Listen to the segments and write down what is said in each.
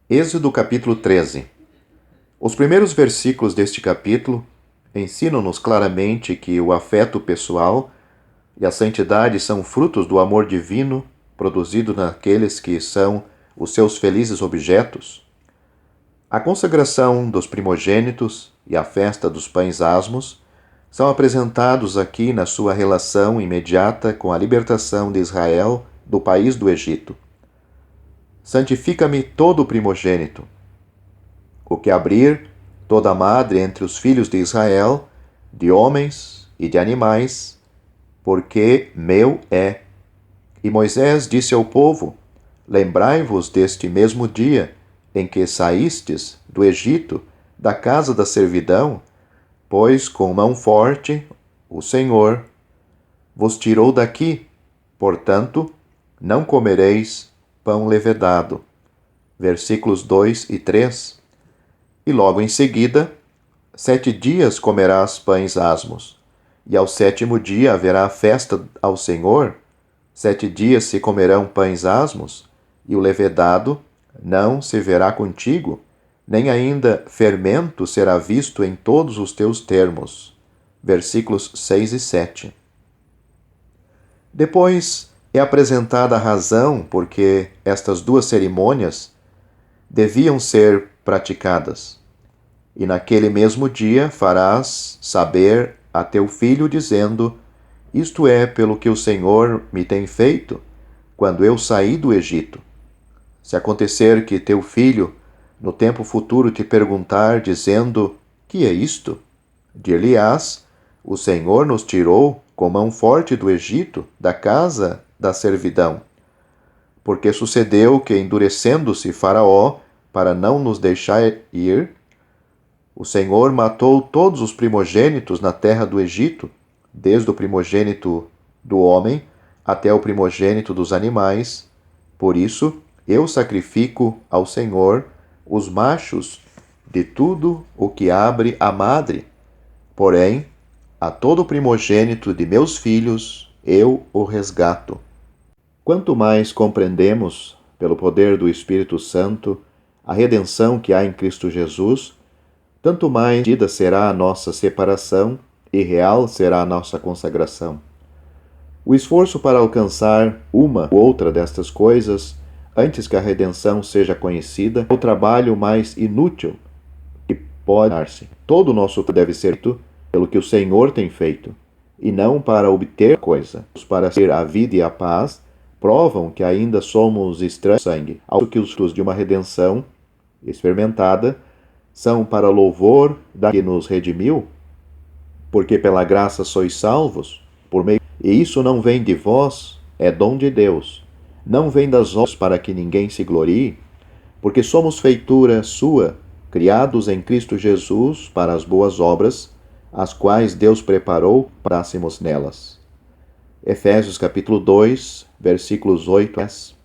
Êxodo capítulo 13. Os primeiros versículos deste capítulo ensinam-nos claramente que o afeto pessoal e a santidade são frutos do amor divino produzido naqueles que são os seus felizes objetos. A consagração dos primogênitos e a festa dos pães asmos são apresentados aqui na sua relação imediata com a libertação de Israel do país do Egito. Santifica-me todo o primogênito, o que abrir toda madre entre os filhos de Israel, de homens e de animais, porque meu é. E Moisés disse ao povo: Lembrai-vos deste mesmo dia em que saístes do Egito, da casa da servidão, pois com mão forte o Senhor vos tirou daqui. Portanto, não comereis pão levedado. Versículos 2 e 3. E logo em seguida, 7 dias comerás pães asmos, e ao 7º dia haverá festa ao Senhor. 7 dias se comerão pães asmos, e o levedado não se verá contigo, nem ainda fermento será visto em todos os teus termos. Versículos 6 e 7. Depois é apresentada a razão por que estas duas cerimônias deviam ser praticadas. E naquele mesmo dia farás saber a teu filho, dizendo: Isto é pelo que o Senhor me tem feito, quando eu saí do Egito. Se acontecer que teu filho, no tempo futuro, te perguntar, dizendo: Que é isto? Dir-lhe-ás: O Senhor nos tirou com mão forte do Egito, da casa da servidão. Porque sucedeu que, endurecendo-se Faraó, para não nos deixar ir, o Senhor matou todos os primogênitos na terra do Egito, desde o primogênito do homem até o primogênito dos animais. Por isso, eu sacrifico ao Senhor os machos de tudo o que abre a madre. Porém, a todo primogênito de meus filhos eu o resgato. Quanto mais compreendemos, pelo poder do Espírito Santo, a redenção que há em Cristo Jesus, tanto mais medida será a nossa separação e real será a nossa consagração. O esforço para alcançar uma ou outra destas coisas, antes que a redenção seja conhecida, é o trabalho mais inútil que pode dar-se. Todo o nosso deve ser feito pelo que o Senhor tem feito, e não para obter coisa. Para ser a vida e a paz, provam que ainda somos estranhos ao sangue, ao que os frutos de uma redenção experimentada são para louvor da que nos redimiu, porque pela graça sois salvos, por meio. E isso não vem de vós, é dom de Deus. Não vem das obras para que ninguém se glorie, porque somos feitura sua, criados em Cristo Jesus para as boas obras, as quais Deus preparou para andássemos nelas. Efésios capítulo 2, versículos 8 a 10.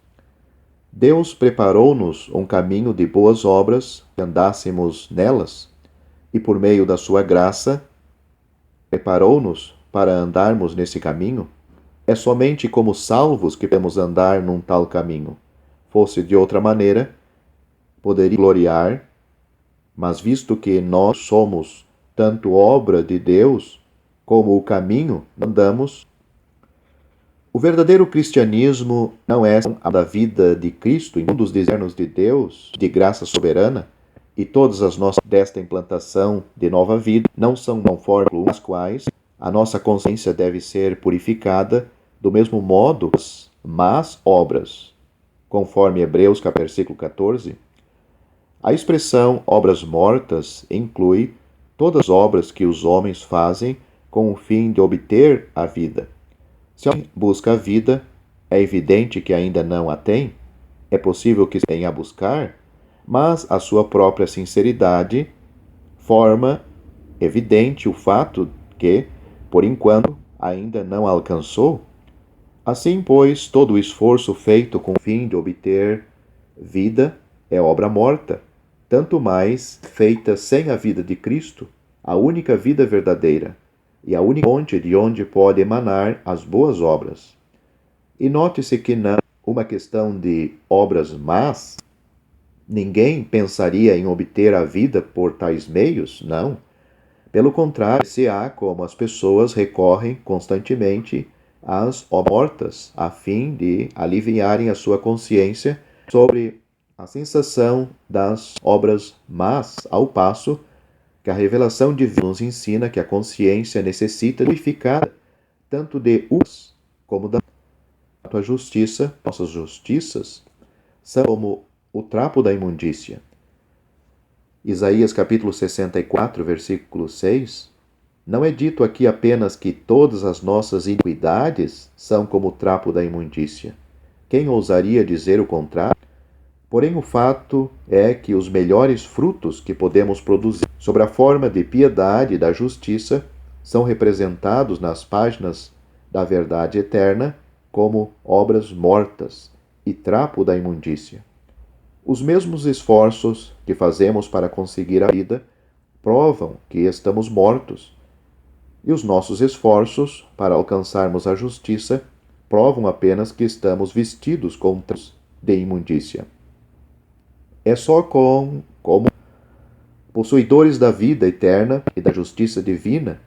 Deus preparou-nos um caminho de boas obras, que andássemos nelas, e por meio da sua graça, preparou-nos para andarmos nesse caminho. É somente como salvos que podemos andar num tal caminho. Fosse de outra maneira, poderia gloriar, mas visto que nós somos tanto obra de Deus como o caminho, andamos. O verdadeiro cristianismo não é a da vida de Cristo em um dos desertos de Deus, de graça soberana, e todas as nossas desta implantação de nova vida não são conforme as quais a nossa consciência deve ser purificada do mesmo modo as más obras, conforme Hebreus versículo 14. A expressão obras mortas inclui todas as obras que os homens fazem com o fim de obter a vida. Se alguém busca a vida, é evidente que ainda não a tem. É possível que tenha a buscar, mas a sua própria sinceridade forma evidente o fato que, por enquanto, ainda não a alcançou. Assim, pois, todo o esforço feito com o fim de obter vida é obra morta, tanto mais feita sem a vida de Cristo, a única vida verdadeira, e a única fonte de onde pode emanar as boas obras. E note-se que não é uma questão de obras más, Ninguém pensaria em obter a vida por tais meios, não. Pelo contrário, se há como as pessoas recorrem constantemente às mortas, a fim de aliviarem a sua consciência sobre a sensação das obras más, ao passo que a revelação divina nos ensina que a consciência necessita purificada tanto de us como da tua justiça. Nossas justiças são como o trapo da imundícia. Isaías capítulo 64, versículo 6. Não é dito aqui apenas que todas as nossas iniquidades são como o trapo da imundícia. Quem ousaria dizer o contrário? Porém, o fato é que os melhores frutos que podemos produzir sob a forma de piedade e da justiça são representados nas páginas da verdade eterna como obras mortas e trapo da imundícia. Os mesmos esforços que fazemos para conseguir a vida provam que estamos mortos, e os nossos esforços para alcançarmos a justiça provam apenas que estamos vestidos com trapos de imundícia. É só como possuidores da vida eterna e da justiça divina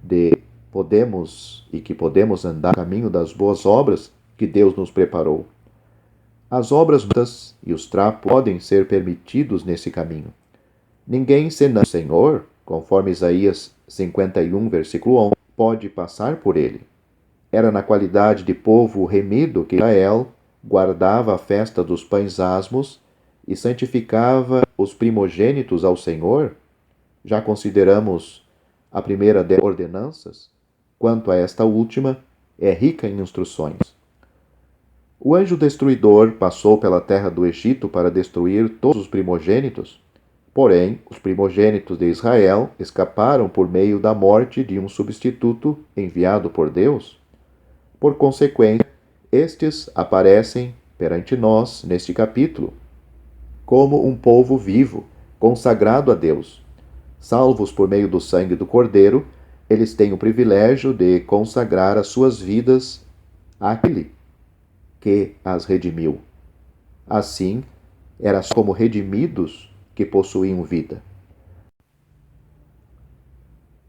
que podemos andar no caminho das boas obras que Deus nos preparou. As obras mortas e os trapos podem ser permitidos nesse caminho. Ninguém senão o Senhor, conforme Isaías 51, versículo 11, pode passar por ele. Era na qualidade de povo remido que Israel guardava a festa dos pães asmos e santificava os primogênitos ao Senhor. Já consideramos a primeira das ordenanças. Quanto a esta última, é rica em instruções. O anjo destruidor passou pela terra do Egito para destruir todos os primogênitos. Porém, os primogênitos de Israel escaparam por meio da morte de um substituto enviado por Deus. Por consequência, estes aparecem perante nós neste capítulo como um povo vivo, consagrado a Deus. Salvos por meio do sangue do Cordeiro, eles têm o privilégio de consagrar as suas vidas àquele que as redimiu. Assim, eram como redimidos que possuíam vida.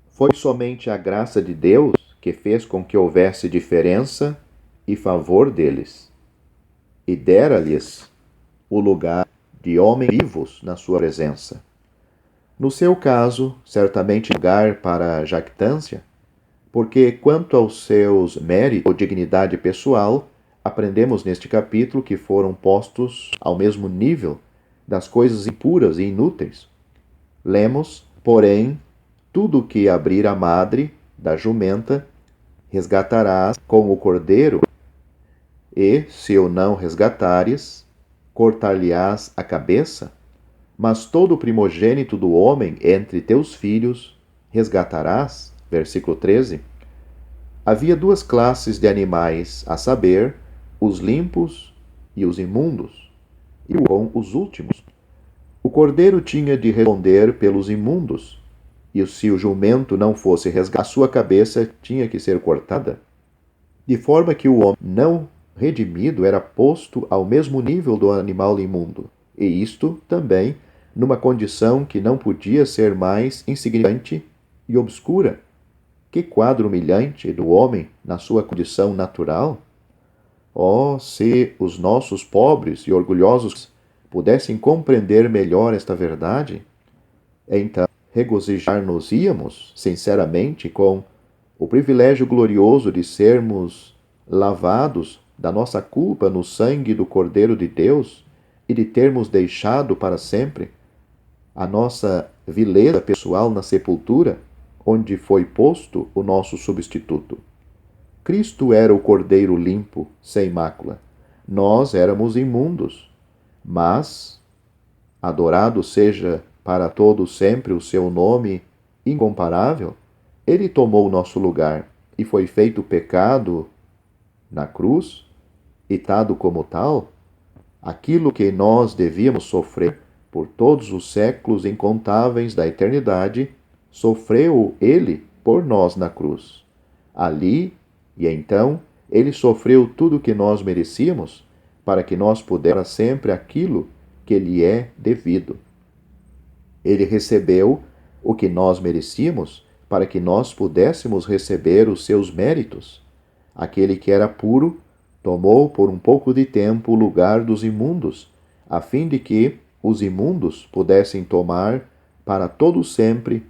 Foi somente a graça de Deus que fez com que houvesse diferença e favor deles, e dera-lhes o lugar de homens vivos na sua presença. No seu caso, certamente lugar para jactância, porque quanto aos seus méritos ou dignidade pessoal, aprendemos neste capítulo que foram postos ao mesmo nível das coisas impuras e inúteis. Lemos, porém, tudo o que abrir a madre da jumenta, resgatarás com o cordeiro, e, se o não resgatares, cortar-lhe-ás a cabeça, mas todo o primogênito do homem entre teus filhos resgatarás. Versículo 13. Havia duas classes de animais, a saber, os limpos e os imundos, e com os últimos. O cordeiro tinha de responder pelos imundos, e se o jumento não fosse resgatado, a sua cabeça tinha que ser cortada, de forma que o homem não redimido era posto ao mesmo nível do animal imundo, e isto também numa condição que não podia ser mais insignificante e obscura. Que quadro humilhante do homem na sua condição natural! Oh, se os nossos pobres e orgulhosos pudessem compreender melhor esta verdade, então regozijar-nos-íamos sinceramente com o privilégio glorioso de sermos lavados da nossa culpa no sangue do Cordeiro de Deus e de termos deixado para sempre a nossa vileza pessoal na sepultura, onde foi posto o nosso substituto. Cristo era o Cordeiro limpo, sem mácula. Nós éramos imundos, mas, adorado seja para todo sempre o seu nome incomparável, ele tomou o nosso lugar e foi feito pecado na cruz, e dado como tal, aquilo que nós devíamos sofrer por todos os séculos incontáveis da eternidade, sofreu ele por nós na cruz. Ali e então, ele sofreu tudo o que nós merecíamos, para que nós pudéssemos sempre aquilo que lhe é devido. Ele recebeu o que nós merecíamos para que nós pudéssemos receber os seus méritos. Aquele que era puro tomou por um pouco de tempo o lugar dos imundos, a fim de que os imundos pudessem tomar para todo sempre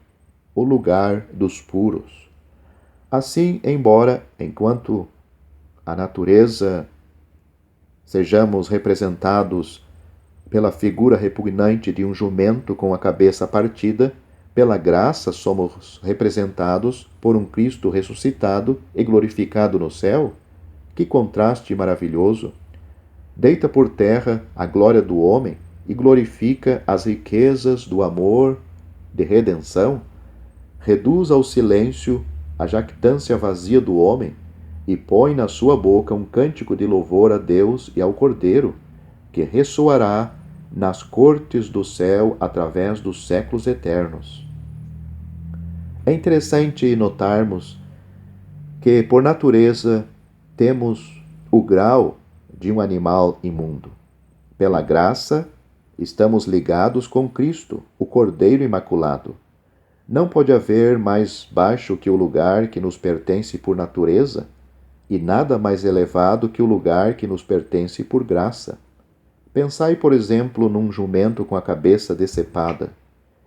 o lugar dos puros. Assim, embora, enquanto a natureza sejamos representados pela figura repugnante de um jumento com a cabeça partida, pela graça somos representados por um Cristo ressuscitado e glorificado no céu. Que contraste maravilhoso! Deita por terra a glória do homem e glorifica as riquezas do amor de redenção. Reduz ao silêncio a jactância vazia do homem e põe na sua boca um cântico de louvor a Deus e ao Cordeiro, que ressoará nas cortes do céu através dos séculos eternos. É interessante notarmos que, por natureza, temos o grau de um animal imundo. Pela graça, estamos ligados com Cristo, o Cordeiro Imaculado. Não pode haver mais baixo que o lugar que nos pertence por natureza, e nada mais elevado que o lugar que nos pertence por graça. Pensai, por exemplo, num jumento com a cabeça decepada.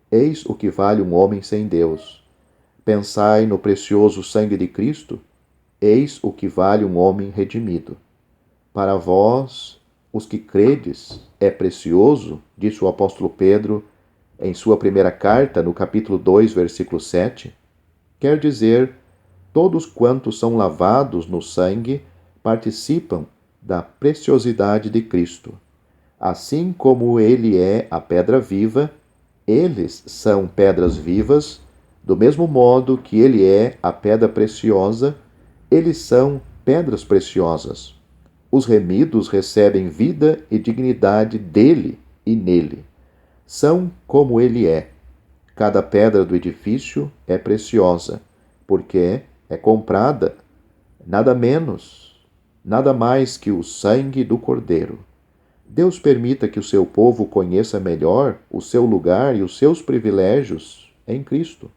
Eis o que vale um homem sem Deus. Pensai no precioso sangue de Cristo. Eis o que vale um homem redimido. Para vós, os que credes, é precioso, disse o apóstolo Pedro em sua primeira carta, no capítulo 2, versículo 7. Quer dizer, todos quantos são lavados no sangue participam da preciosidade de Cristo. Assim como ele é a pedra viva, eles são pedras vivas, do mesmo modo que ele é a pedra preciosa, eles são pedras preciosas. Os remidos recebem vida e dignidade dele e nele. São como ele é. Cada pedra do edifício é preciosa, porque é comprada nada menos, nada mais que o sangue do Cordeiro. Deus permita que o seu povo conheça melhor o seu lugar e os seus privilégios em Cristo.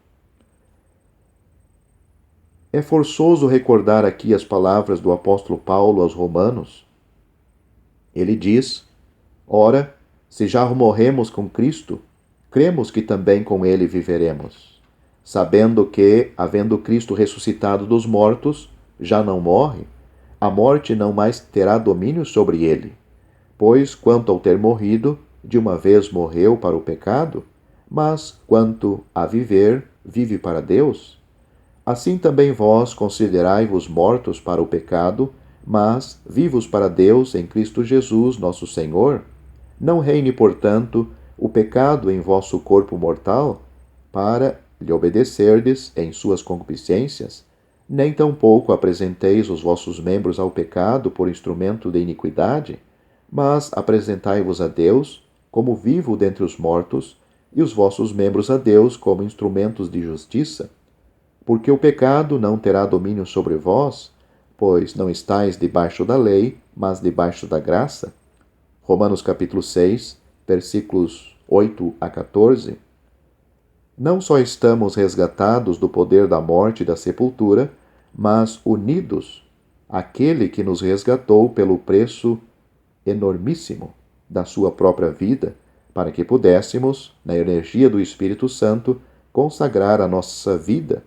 É forçoso recordar aqui as palavras do apóstolo Paulo aos Romanos. Ele diz: ora, se já morremos com Cristo, cremos que também com ele viveremos, sabendo que, havendo Cristo ressuscitado dos mortos, já não morre, a morte não mais terá domínio sobre ele. Pois, quanto ao ter morrido, de uma vez morreu para o pecado, mas, quanto a viver, vive para Deus. Assim também vós considerai-vos mortos para o pecado, mas vivos para Deus em Cristo Jesus, nosso Senhor. Não reine, portanto, o pecado em vosso corpo mortal, para lhe obedecerdes em suas concupiscências, nem tampouco apresenteis os vossos membros ao pecado por instrumento de iniquidade, mas apresentai-vos a Deus como vivo dentre os mortos, e os vossos membros a Deus como instrumentos de justiça. Porque o pecado não terá domínio sobre vós, pois não estáis debaixo da lei, mas debaixo da graça. Romanos capítulo 6, versículos 8 a 14. Não só estamos resgatados do poder da morte e da sepultura, mas unidos àquele que nos resgatou pelo preço enormíssimo da sua própria vida, para que pudéssemos, na energia do Espírito Santo, consagrar a nossa vida,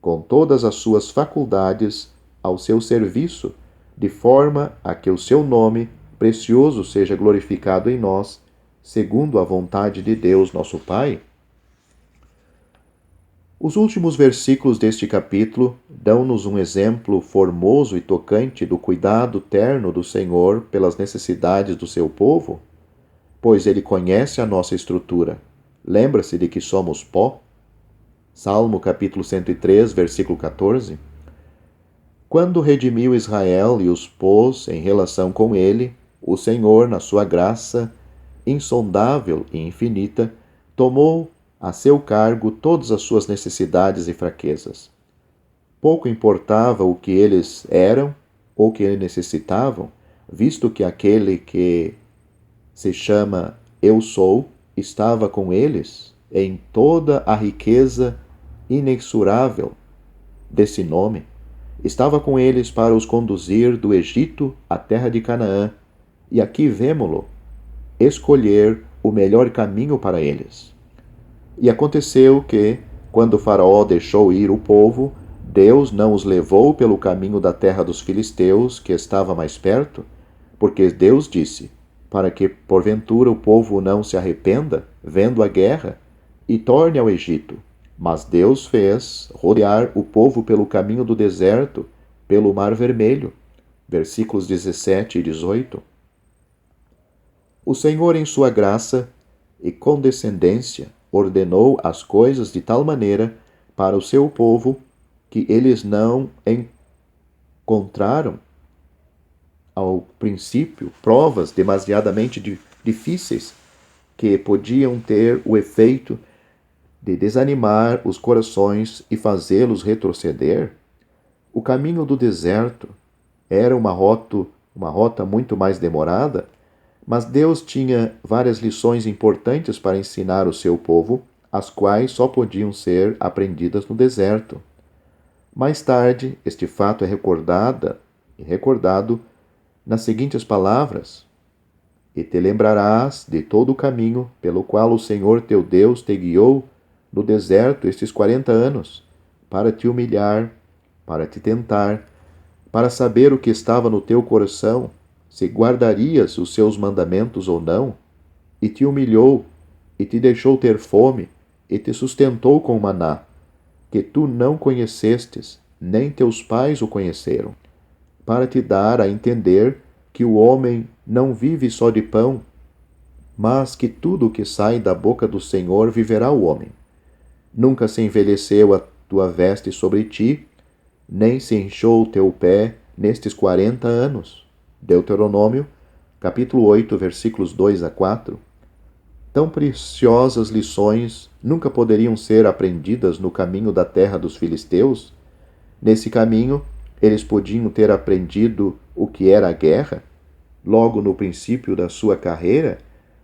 com todas as suas faculdades, ao seu serviço, de forma a que o seu nome precioso seja glorificado em nós, segundo a vontade de Deus, nosso Pai. Os últimos versículos deste capítulo dão-nos um exemplo formoso e tocante do cuidado terno do Senhor pelas necessidades do seu povo, pois ele conhece a nossa estrutura. Lembra-se de que somos pó? Salmo capítulo 103, versículo 14. Quando redimiu Israel e os pôs em relação com ele, o Senhor, na sua graça insondável e infinita, tomou a seu cargo todas as suas necessidades e fraquezas. Pouco importava o que eles eram ou que necessitavam, visto que aquele que se chama Eu Sou, estava com eles em toda a riqueza inexorável desse nome. Estava com eles para os conduzir do Egito à terra de Canaã, e aqui vemo-lo escolher o melhor caminho para eles. E aconteceu que, quando Faraó deixou ir o povo, Deus não os levou pelo caminho da terra dos filisteus, que estava mais perto, porque Deus disse, para que porventura o povo não se arrependa, vendo a guerra, e torne ao Egito. Mas Deus fez rodear o povo pelo caminho do deserto, pelo Mar Vermelho. Versículos 17 e 18. O Senhor, em sua graça e condescendência, ordenou as coisas de tal maneira para o seu povo que eles não encontraram, ao princípio, provas demasiadamente difíceis que podiam ter o efeito de desanimar os corações e fazê-los retroceder. O caminho do deserto era uma rota muito mais demorada, mas Deus tinha várias lições importantes para ensinar o seu povo, as quais só podiam ser aprendidas no deserto. Mais tarde, este fato é recordado nas seguintes palavras: E te lembrarás de todo o caminho pelo qual o Senhor teu Deus te guiou no deserto estes 40 anos, para te humilhar, para te tentar, para saber o que estava no teu coração, se guardarias os seus mandamentos ou não, e te humilhou, e te deixou ter fome, e te sustentou com maná, que tu não conhecestes, nem teus pais o conheceram, para te dar a entender que o homem não vive só de pão, mas que tudo o que sai da boca do Senhor viverá o homem. Nunca se envelheceu a tua veste sobre ti, nem se inchou o teu pé nestes 40 anos. Deuteronômio, capítulo 8, versículos 2 a 4. Tão preciosas lições nunca poderiam ser aprendidas no caminho da terra dos filisteus? Nesse caminho, eles podiam ter aprendido o que era a guerra, logo no princípio da sua carreira,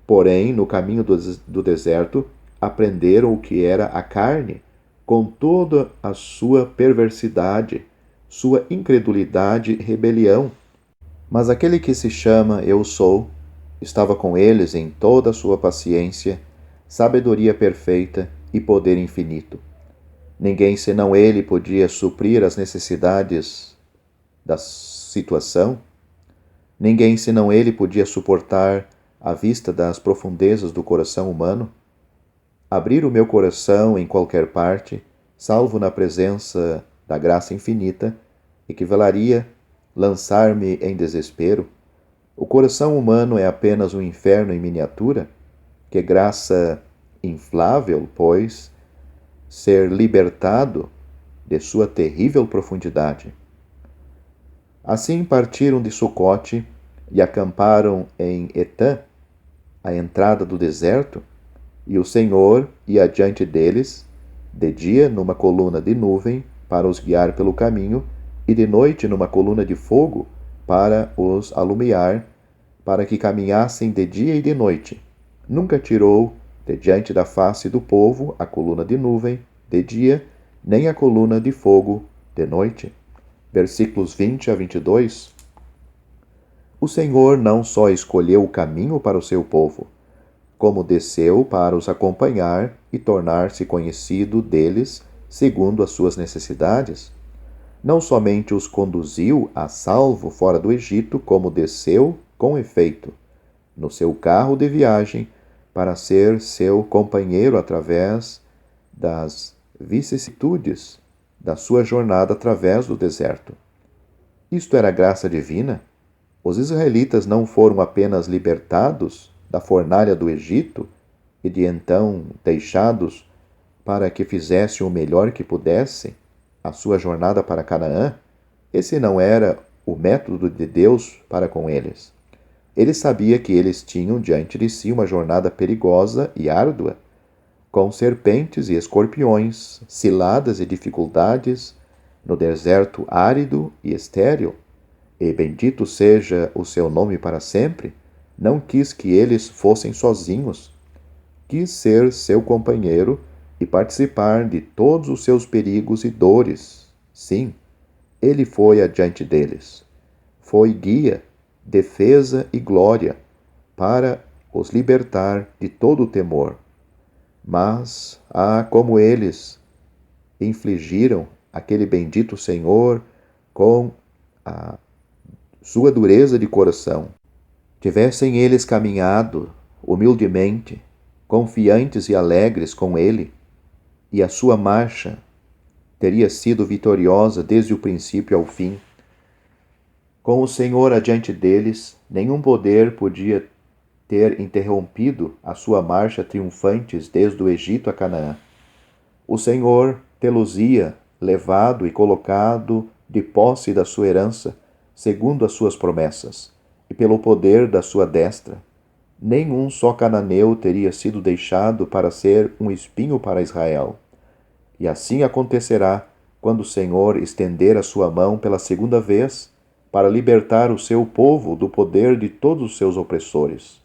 porém, no caminho do deserto, aprenderam o que era a carne, com toda a sua perversidade, sua incredulidade e rebelião. Mas aquele que se chama Eu Sou estava com eles em toda a sua paciência, sabedoria perfeita e poder infinito. Ninguém senão ele podia suprir as necessidades da situação. Ninguém senão ele podia suportar a vista das profundezas do coração humano. Abrir o meu coração em qualquer parte, salvo na presença da graça infinita, equivaleria lançar-me em desespero. O coração humano é apenas um inferno em miniatura. Que graça inflável, pois, ser libertado de sua terrível profundidade. Assim partiram de Sucote e acamparam em Etã, à entrada do deserto, e o Senhor ia adiante deles, de dia numa coluna de nuvem para os guiar pelo caminho, e de noite numa coluna de fogo para os alumiar, para que caminhassem de dia e de noite. Nunca tirou de diante da face do povo a coluna de nuvem de dia, nem a coluna de fogo de noite. Versículos 20 a 22. O Senhor não só escolheu o caminho para o seu povo, como desceu para os acompanhar e tornar-se conhecido deles segundo as suas necessidades. Não somente os conduziu a salvo fora do Egito, como desceu, com efeito, no seu carro de viagem, para ser seu companheiro através das vicissitudes da sua jornada através do deserto. Isto era graça divina? Os israelitas não foram apenas libertados da fornalha do Egito e de então deixados para que fizessem o melhor que pudessem a sua jornada para Canaã? Esse não era o método de Deus para com eles. Ele sabia que eles tinham diante de si uma jornada perigosa e árdua, com serpentes e escorpiões, ciladas e dificuldades, no deserto árido e estéril, e bendito seja o seu nome para sempre, não quis que eles fossem sozinhos. Quis ser seu companheiro e participar de todos os seus perigos e dores. Sim, ele foi adiante deles. Foi guia, defesa e glória para os libertar de todo o temor. Mas, como eles infligiram aquele bendito Senhor com a sua dureza de coração. Tivessem eles caminhado humildemente, confiantes e alegres com ele, e a sua marcha teria sido vitoriosa desde o princípio ao fim. Com o Senhor adiante deles, nenhum poder podia ter interrompido a sua marcha triunfantes desde o Egito a Canaã. O Senhor tê-los-ia levado e colocado de posse da sua herança, segundo as suas promessas, e pelo poder da sua destra. Nenhum só cananeu teria sido deixado para ser um espinho para Israel. E assim acontecerá quando o Senhor estender a sua mão pela segunda vez para libertar o seu povo do poder de todos os seus opressores.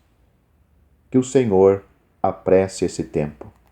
Que o Senhor apresse esse tempo.